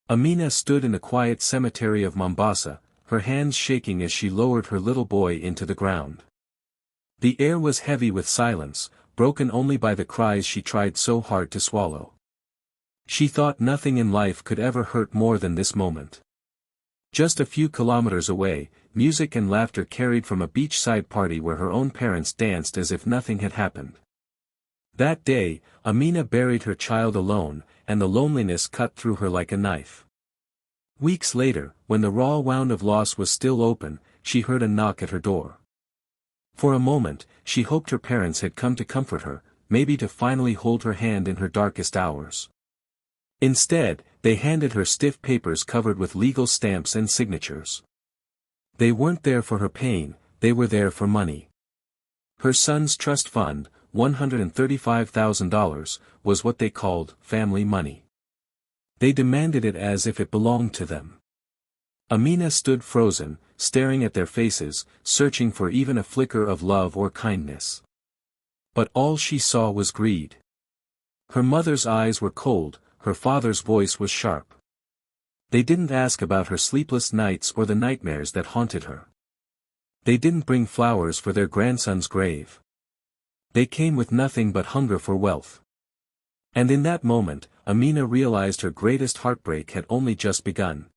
Amina stood in the quiet cemetery of Mombasa, her hands shaking as she lowered her little boy into the ground. The air was heavy with silence, broken only by the cries she tried so hard to swallow. She thought nothing in life could ever hurt more than this moment. Just a few kilometers away, music and laughter carried from a beachside party where her own parents danced as if nothing had happened. That day, Amina buried her child alone, and the loneliness cut through her like a knife. Weeks later, when the raw wound of loss was still open, she heard a knock at her door. For a moment, she hoped her parents had come to comfort her, maybe to finally hold her hand in her darkest hours. Instead, they handed her stiff papers covered with legal stamps and signatures. They weren't there for her pain, they were there for money. Her son's trust fund, $135,000, was what they called family money. They demanded it as if it belonged to them. Amina stood frozen, staring at their faces, searching for even a flicker of love or kindness. But all she saw was greed. Her mother's eyes were cold, her father's voice was sharp. They didn't ask about her sleepless nights or the nightmares that haunted her. They didn't bring flowers for their grandson's grave. They came with nothing but hunger for wealth. And in that moment, Amina realized her greatest heartbreak had only just begun.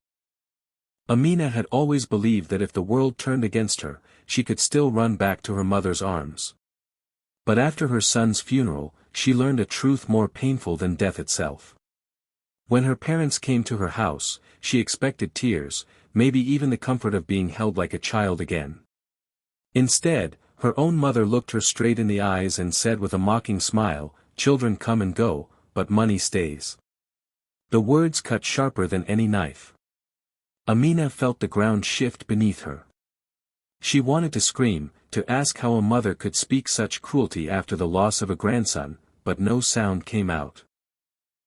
Amina had always believed that if the world turned against her, she could still run back to her mother's arms. But after her son's funeral, she learned a truth more painful than death itself. When her parents came to her house, she expected tears, maybe even the comfort of being held like a child again. Instead, her own mother looked her straight in the eyes and said with a mocking smile, "Children come and go, but money stays." The words cut sharper than any knife. Amina felt the ground shift beneath her. She wanted to scream, to ask how a mother could speak such cruelty after the loss of a grandson, but no sound came out.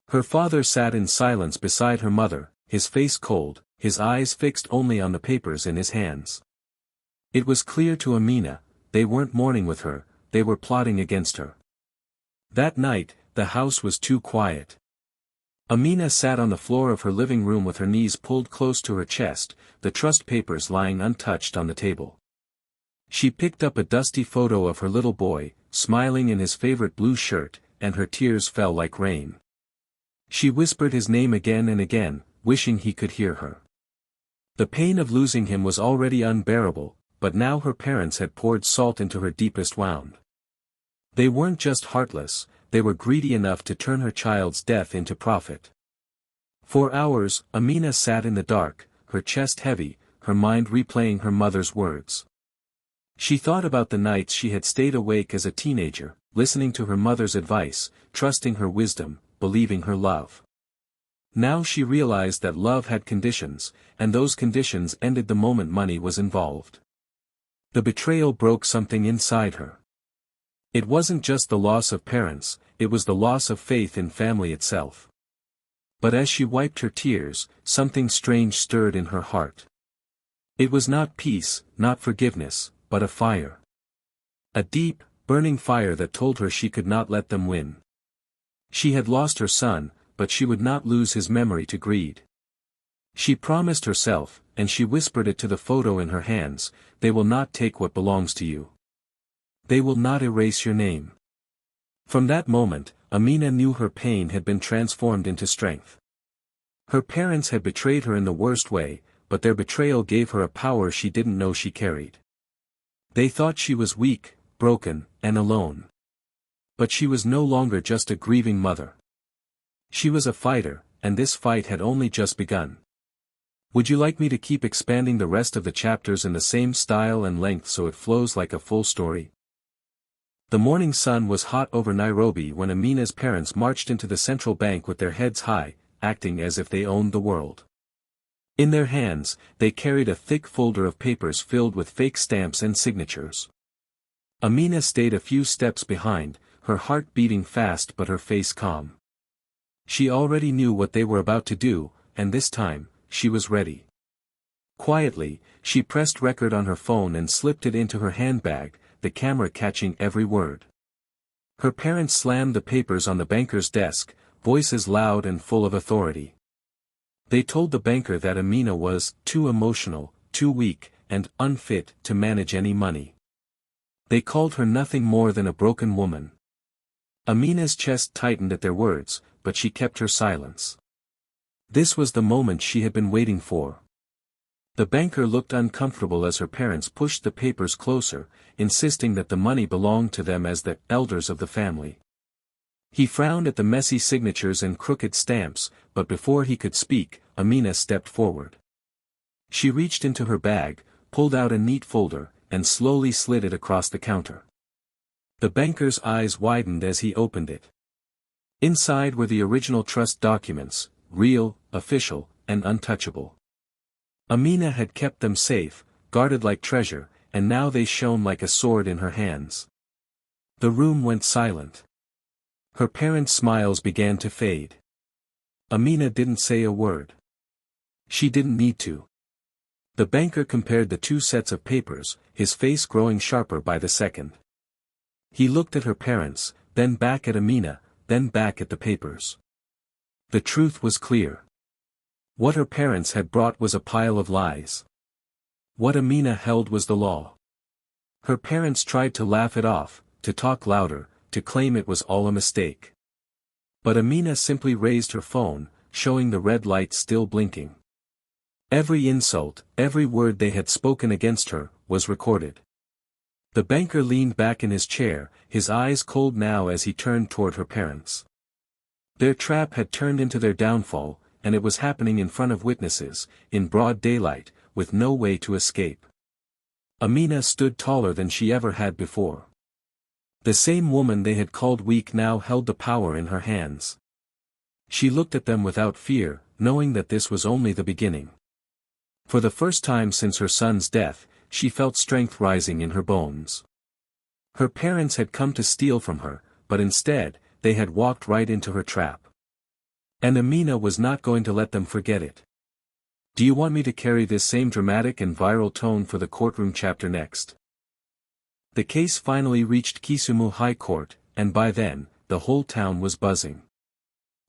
Her father sat in silence beside her mother, his face cold, his eyes fixed only on the papers in his hands. It was clear to Amina, they weren't mourning with her, they were plotting against her. That night, the house was too quiet. Amina sat on the floor of her living room with her knees pulled close to her chest, the trust papers lying untouched on the table. She picked up a dusty photo of her little boy, smiling in his favorite blue shirt, and her tears fell like rain. She whispered his name again and again, wishing he could hear her. The pain of losing him was already unbearable, but now her parents had poured salt into her deepest wound. They weren't just heartless, they were greedy enough to turn her child's death into profit. For hours, Amina sat in the dark, her chest heavy, her mind replaying her mother's words. She thought about the nights she had stayed awake as a teenager, listening to her mother's advice, trusting her wisdom, believing her love. Now she realized that love had conditions, and those conditions ended the moment money was involved. The betrayal broke something inside her. It wasn't just the loss of parents, it was the loss of faith in family itself. But as she wiped her tears, something strange stirred in her heart. It was not peace, not forgiveness, but a fire. A deep, burning fire that told her she could not let them win. She had lost her son, but she would not lose his memory to greed. She promised herself, and she whispered it to the photo in her hands, "They will not take what belongs to you. They will not erase your name." From that moment, Amina knew her pain had been transformed into strength. Her parents had betrayed her in the worst way, but their betrayal gave her a power she didn't know she carried. They thought she was weak, broken, and alone. But she was no longer just a grieving mother. She was a fighter, and this fight had only just begun. Would you like me to keep expanding the rest of the chapters in the same style and length so it flows like a full story? The morning sun was hot over Nairobi when Amina's parents marched into the central bank with their heads high, acting as if they owned the world. In their hands, they carried a thick folder of papers filled with fake stamps and signatures. Amina stayed a few steps behind, her heart beating fast but her face calm. She already knew what they were about to do, and this time, she was ready. Quietly, she pressed record on her phone and slipped it into her handbag, the camera catching every word. Her parents slammed the papers on the banker's desk, voices loud and full of authority. They told the banker that Amina was too emotional, too weak, and unfit to manage any money. They called her nothing more than a broken woman. Amina's chest tightened at their words, but she kept her silence. This was the moment she had been waiting for. The banker looked uncomfortable as her parents pushed the papers closer, insisting that the money belonged to them as the elders of the family. He frowned at the messy signatures and crooked stamps, but before he could speak, Amina stepped forward. She reached into her bag, pulled out a neat folder, and slowly slid it across the counter. The banker's eyes widened as he opened it. Inside were the original trust documents, real, official, and untouchable. Amina had kept them safe, guarded like treasure, and now they shone like a sword in her hands. The room went silent. Her parents' smiles began to fade. Amina didn't say a word. She didn't need to. The banker compared the two sets of papers, his face growing sharper by the second. He looked at her parents, then back at Amina, then back at the papers. The truth was clear. What her parents had brought was a pile of lies. What Amina held was the law. Her parents tried to laugh it off, to talk louder, to claim it was all a mistake. But Amina simply raised her phone, showing the red light still blinking. Every insult, every word they had spoken against her, was recorded. The banker leaned back in his chair, his eyes cold now as he turned toward her parents. Their trap had turned into their downfall, and it was happening in front of witnesses, in broad daylight, with no way to escape. Amina stood taller than she ever had before. The same woman they had called weak now held the power in her hands. She looked at them without fear, knowing that this was only the beginning. For the first time since her son's death, she felt strength rising in her bones. Her parents had come to steal from her, but instead, they had walked right into her trap. And Amina was not going to let them forget it. Do you want me to carry this same dramatic and viral tone for the courtroom chapter next? The case finally reached Kisumu High Court, and by then, the whole town was buzzing.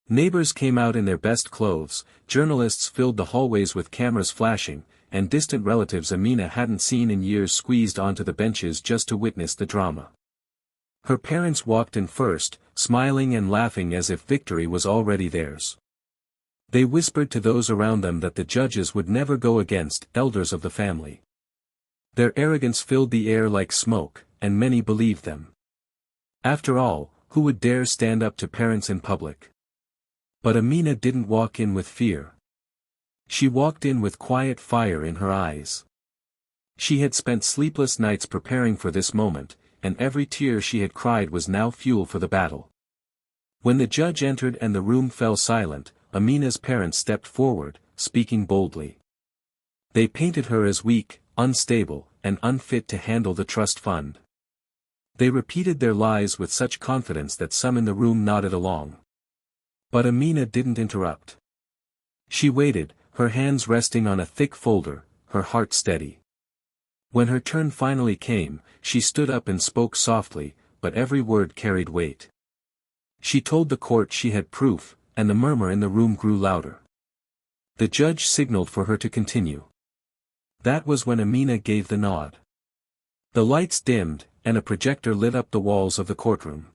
Neighbors came out in their best clothes, journalists filled the hallways with cameras flashing, and distant relatives Amina hadn't seen in years squeezed onto the benches just to witness the drama. Her parents walked in first, smiling and laughing as if victory was already theirs. They whispered to those around them that the judges would never go against elders of the family. Their arrogance filled the air like smoke, and many believed them. After all, who would dare stand up to parents in public? But Amina didn't walk in with fear. She walked in with quiet fire in her eyes. She had spent sleepless nights preparing for this moment, and every tear she had cried was now fuel for the battle. When the judge entered and the room fell silent, Amina's parents stepped forward, speaking boldly. They painted her as weak, unstable, and unfit to handle the trust fund. They repeated their lies with such confidence that some in the room nodded along. But Amina didn't interrupt. She waited, her hands resting on a thick folder, her heart steady. When her turn finally came, she stood up and spoke softly, but every word carried weight. She told the court she had proof, and the murmur in the room grew louder. The judge signaled for her to continue. That was when Amina gave the nod. The lights dimmed, and a projector lit up the walls of the courtroom.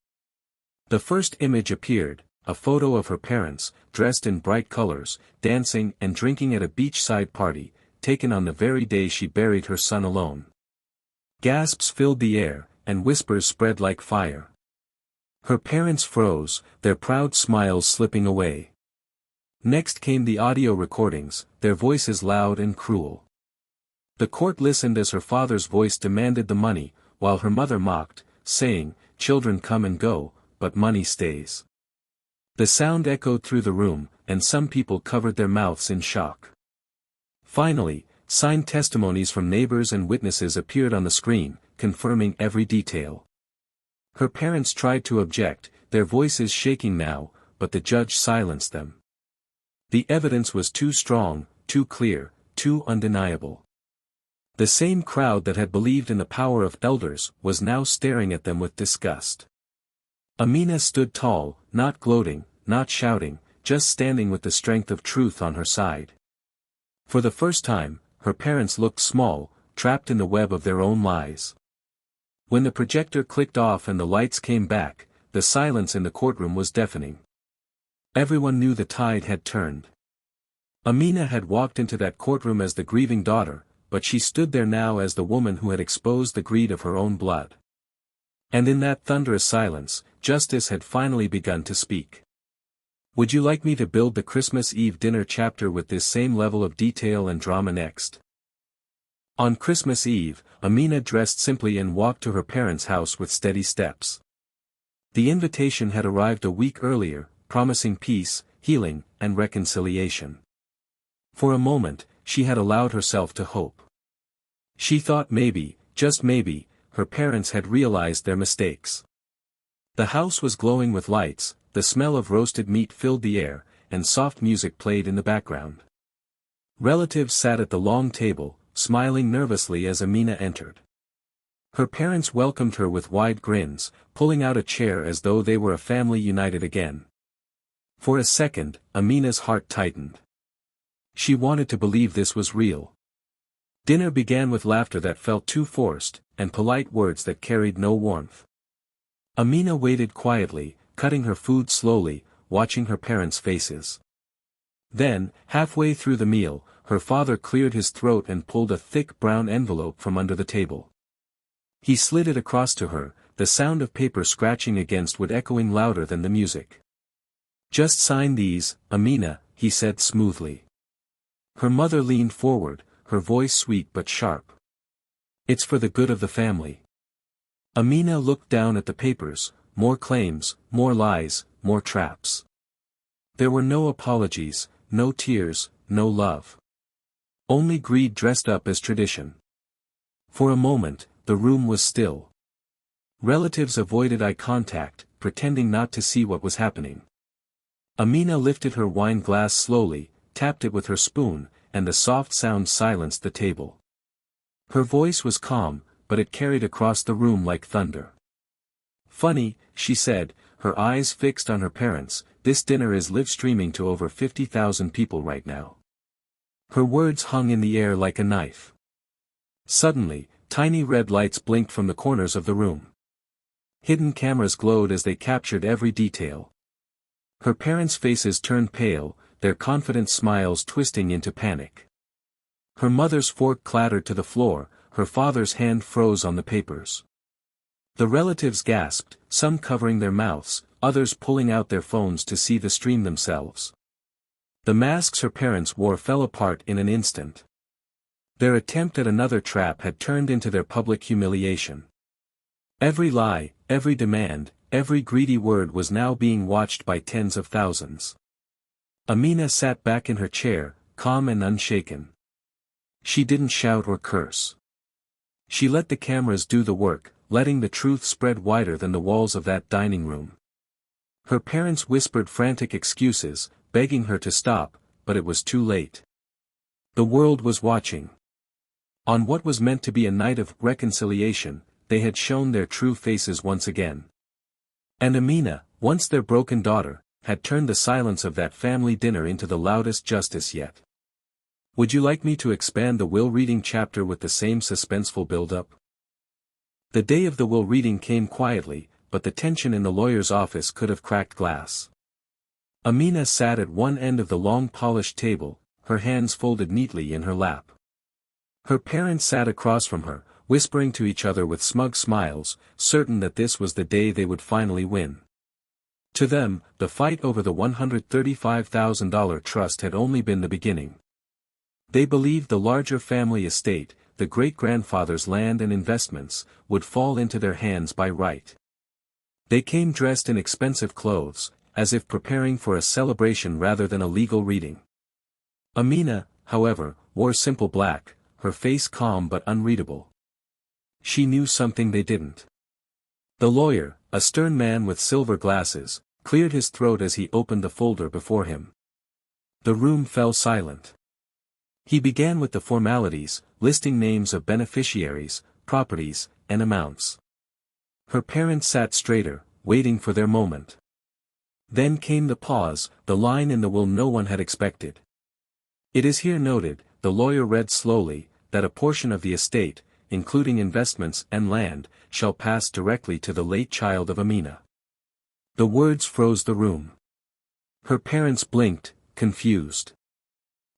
The first image appeared, a photo of her parents, dressed in bright colors, dancing and drinking at a beachside party, taken on the very day she buried her son alone. Gasps filled the air, and whispers spread like fire. Her parents froze, their proud smiles slipping away. Next came the audio recordings, their voices loud and cruel. The court listened as her father's voice demanded the money, while her mother mocked, saying, "Children come and go, but money stays." The sound echoed through the room, and some people covered their mouths in shock. Finally, signed testimonies from neighbors and witnesses appeared on the screen, confirming every detail. Her parents tried to object, their voices shaking now, but the judge silenced them. The evidence was too strong, too clear, too undeniable. The same crowd that had believed in the power of elders was now staring at them with disgust. Amina stood tall, not gloating, not shouting, just standing with the strength of truth on her side. For the first time, her parents looked small, trapped in the web of their own lies. When the projector clicked off and the lights came back, the silence in the courtroom was deafening. Everyone knew the tide had turned. Amina had walked into that courtroom as the grieving daughter, but she stood there now as the woman who had exposed the greed of her own blood. And in that thunderous silence, justice had finally begun to speak. Would you like me to build the Christmas Eve dinner chapter with this same level of detail and drama next? On Christmas Eve, Amina dressed simply and walked to her parents' house with steady steps. The invitation had arrived a week earlier, promising peace, healing, and reconciliation. For a moment, she had allowed herself to hope. She thought maybe, just maybe, her parents had realized their mistakes. The house was glowing with lights, the smell of roasted meat filled the air, and soft music played in the background. Relatives sat at the long table, smiling nervously as Amina entered. Her parents welcomed her with wide grins, pulling out a chair as though they were a family united again. For a second, Amina's heart tightened. She wanted to believe this was real. Dinner began with laughter that felt too forced, and polite words that carried no warmth. Amina waited quietly, cutting her food slowly, watching her parents' faces. Then, halfway through the meal, her father cleared his throat and pulled a thick brown envelope from under the table. He slid it across to her, the sound of paper scratching against wood echoing louder than the music. "Just sign these, Amina," he said smoothly. Her mother leaned forward, her voice sweet but sharp. "It's for the good of the family." Amina looked down at the papers, more claims, more lies, more traps. There were no apologies, no tears, no love. Only greed dressed up as tradition. For a moment, the room was still. Relatives avoided eye contact, pretending not to see what was happening. Amina lifted her wine glass slowly, tapped it with her spoon, and the soft sound silenced the table. Her voice was calm, but it carried across the room like thunder. "Funny," she said, her eyes fixed on her parents, "this dinner is live streaming to over 50,000 people right now." Her words hung in the air like a knife. Suddenly, tiny red lights blinked from the corners of the room. Hidden cameras glowed as they captured every detail. Her parents' faces turned pale, their confident smiles twisting into panic. Her mother's fork clattered to the floor, her father's hand froze on the papers. The relatives gasped, some covering their mouths, others pulling out their phones to see the stream themselves. The masks her parents wore fell apart in an instant. Their attempt at another trap had turned into their public humiliation. Every lie, every demand, every greedy word was now being watched by tens of thousands. Amina sat back in her chair, calm and unshaken. She didn't shout or curse. She let the cameras do the work, letting the truth spread wider than the walls of that dining room. Her parents whispered frantic excuses, begging her to stop, but it was too late. The world was watching. On what was meant to be a night of reconciliation, they had shown their true faces once again. And Amina, once their broken daughter, had turned the silence of that family dinner into the loudest justice yet. Would you like me to expand the will reading chapter with the same suspenseful build-up? The day of the will reading came quietly, but the tension in the lawyer's office could have cracked glass. Amina sat at one end of the long polished table, her hands folded neatly in her lap. Her parents sat across from her, whispering to each other with smug smiles, certain that this was the day they would finally win. To them, the fight over the $135,000 trust had only been the beginning. They believed the larger family estate, the great-grandfather's land and investments, would fall into their hands by right. They came dressed in expensive clothes, as if preparing for a celebration rather than a legal reading. Amina, however, wore simple black, her face calm but unreadable. She knew something they didn't. The lawyer, a stern man with silver glasses, cleared his throat as he opened the folder before him. The room fell silent. He began with the formalities, listing names of beneficiaries, properties, and amounts. Her parents sat straighter, waiting for their moment. Then came the pause, the line in the will no one had expected. "It is here noted," the lawyer read slowly, "that a portion of the estate, including investments and land, shall pass directly to the late child of Amina." The words froze the room. Her parents blinked, confused.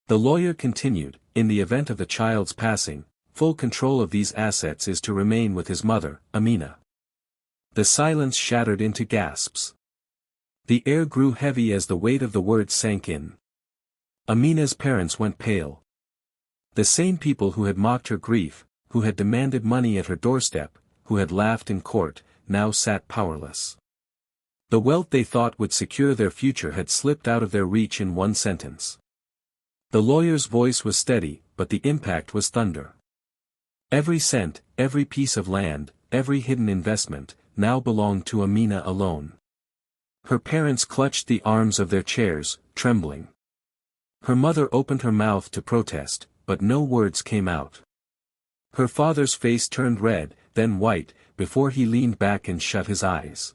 The lawyer continued, "In the event of the child's passing, full control of these assets is to remain with his mother, Amina." The silence shattered into gasps. The air grew heavy as the weight of the words sank in. Amina's parents went pale. The same people who had mocked her grief, who had demanded money at her doorstep, who had laughed in court, now sat powerless. The wealth they thought would secure their future had slipped out of their reach in one sentence. The lawyer's voice was steady, but the impact was thunder. Every cent, every piece of land, every hidden investment, now belonged to Amina alone. Her parents clutched the arms of their chairs, trembling. Her mother opened her mouth to protest, but no words came out. Her father's face turned red, then white, before he leaned back and shut his eyes.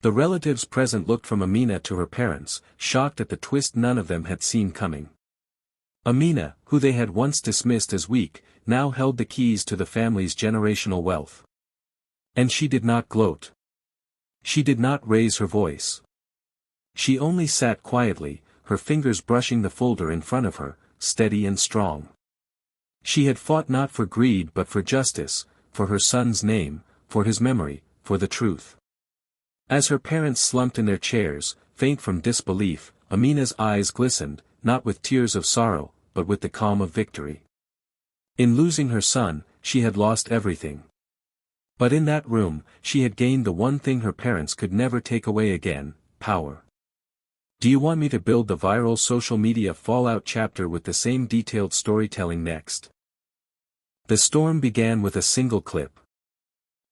The relatives present looked from Amina to her parents, shocked at the twist none of them had seen coming. Amina, who they had once dismissed as weak, now held the keys to the family's generational wealth. And she did not gloat. She did not raise her voice. She only sat quietly, her fingers brushing the folder in front of her, steady and strong. She had fought not for greed but for justice, for her son's name, for his memory, for the truth. As her parents slumped in their chairs, faint from disbelief, Amina's eyes glistened, not with tears of sorrow, but with the calm of victory. In losing her son, she had lost everything. But in that room, she had gained the one thing her parents could never take away again: power. Do you want me to build the viral social media fallout chapter with the same detailed storytelling next? The storm began with a single clip.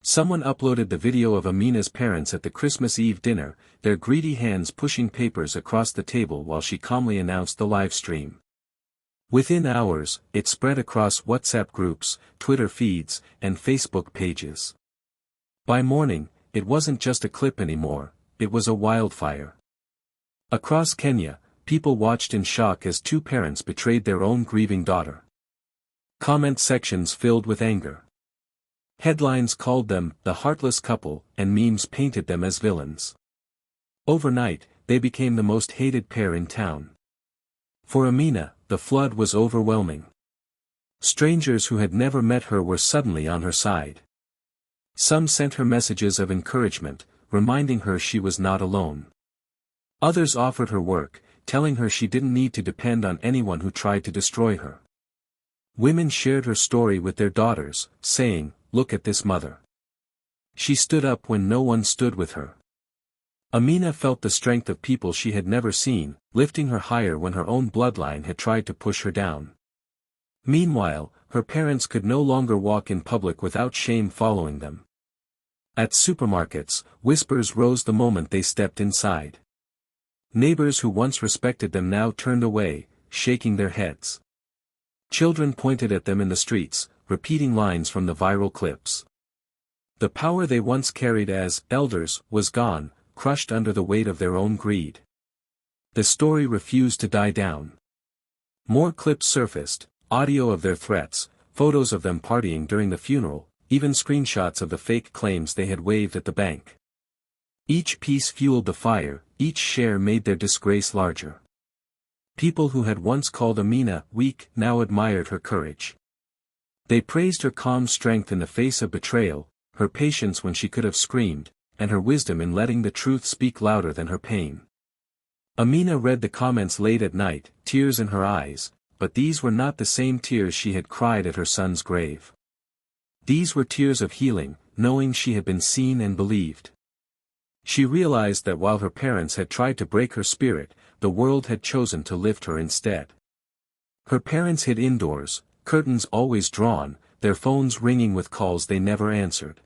Someone uploaded the video of Amina's parents at the Christmas Eve dinner, their greedy hands pushing papers across the table while she calmly announced the live stream. Within hours, it spread across WhatsApp groups, Twitter feeds, and Facebook pages. By morning, it wasn't just a clip anymore, it was a wildfire. Across Kenya, people watched in shock as two parents betrayed their own grieving daughter. Comment sections filled with anger. Headlines called them the heartless couple, and memes painted them as villains. Overnight, they became the most hated pair in town. For Amina, the flood was overwhelming. Strangers who had never met her were suddenly on her side. Some sent her messages of encouragement, reminding her she was not alone. Others offered her work, telling her she didn't need to depend on anyone who tried to destroy her. Women shared her story with their daughters, saying, "Look at this mother. She stood up when no one stood with her." Amina felt the strength of people she had never seen, lifting her higher when her own bloodline had tried to push her down. Meanwhile, her parents could no longer walk in public without shame following them. At supermarkets, whispers rose the moment they stepped inside. Neighbors who once respected them now turned away, shaking their heads. Children pointed at them in the streets, repeating lines from the viral clips. The power they once carried as elders was gone, crushed under the weight of their own greed. The story refused to die down. More clips surfaced, audio of their threats, photos of them partying during the funeral, even screenshots of the fake claims they had waived at the bank. Each piece fueled the fire, each share made their disgrace larger. People who had once called Amina weak now admired her courage. They praised her calm strength in the face of betrayal, her patience when she could have screamed, and her wisdom in letting the truth speak louder than her pain. Amina read the comments late at night, tears in her eyes, but these were not the same tears she had cried at her son's grave. These were tears of healing, knowing she had been seen and believed. She realized that while her parents had tried to break her spirit, the world had chosen to lift her instead. Her parents hid indoors, curtains always drawn, their phones ringing with calls they never answered.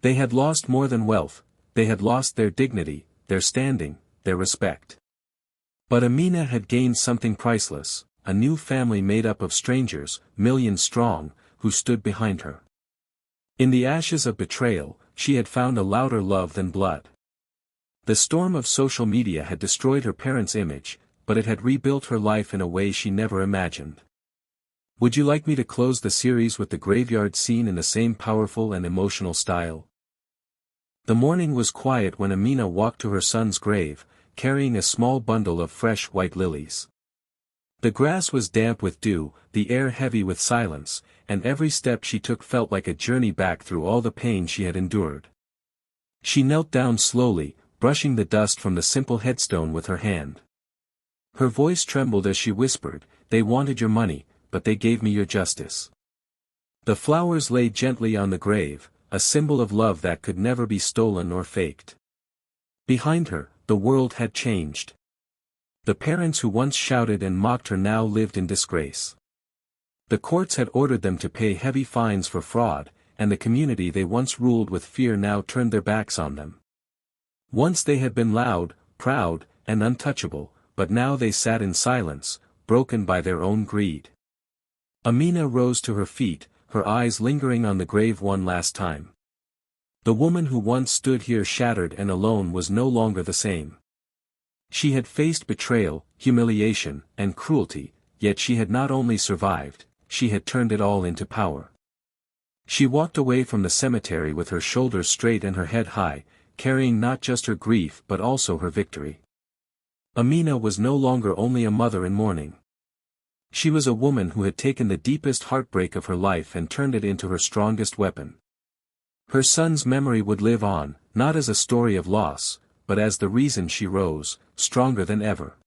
They had lost more than wealth, they had lost their dignity, their standing, their respect. But Amina had gained something priceless, a new family made up of strangers, millions strong, who stood behind her. In the ashes of betrayal, she had found a louder love than blood. The storm of social media had destroyed her parents' image, but it had rebuilt her life in a way she never imagined. Would you like me to close the series with the graveyard scene in the same powerful and emotional style? The morning was quiet when Amina walked to her son's grave, carrying a small bundle of fresh white lilies. The grass was damp with dew, the air heavy with silence, and every step she took felt like a journey back through all the pain she had endured. She knelt down slowly, brushing the dust from the simple headstone with her hand. Her voice trembled as she whispered, "They wanted your money, but they gave me your justice." The flowers lay gently on the grave, a symbol of love that could never be stolen or faked. Behind her, the world had changed. The parents who once shouted and mocked her now lived in disgrace. The courts had ordered them to pay heavy fines for fraud, and the community they once ruled with fear now turned their backs on them. Once they had been loud, proud, and untouchable, but now they sat in silence, broken by their own greed. Amina rose to her feet, her eyes lingering on the grave one last time. The woman who once stood here shattered and alone was no longer the same. She had faced betrayal, humiliation, and cruelty, yet she had not only survived, she had turned it all into power. She walked away from the cemetery with her shoulders straight and her head high, carrying not just her grief but also her victory. Amina was no longer only a mother in mourning. She was a woman who had taken the deepest heartbreak of her life and turned it into her strongest weapon. Her son's memory would live on, not as a story of loss, but as the reason she rose, stronger than ever.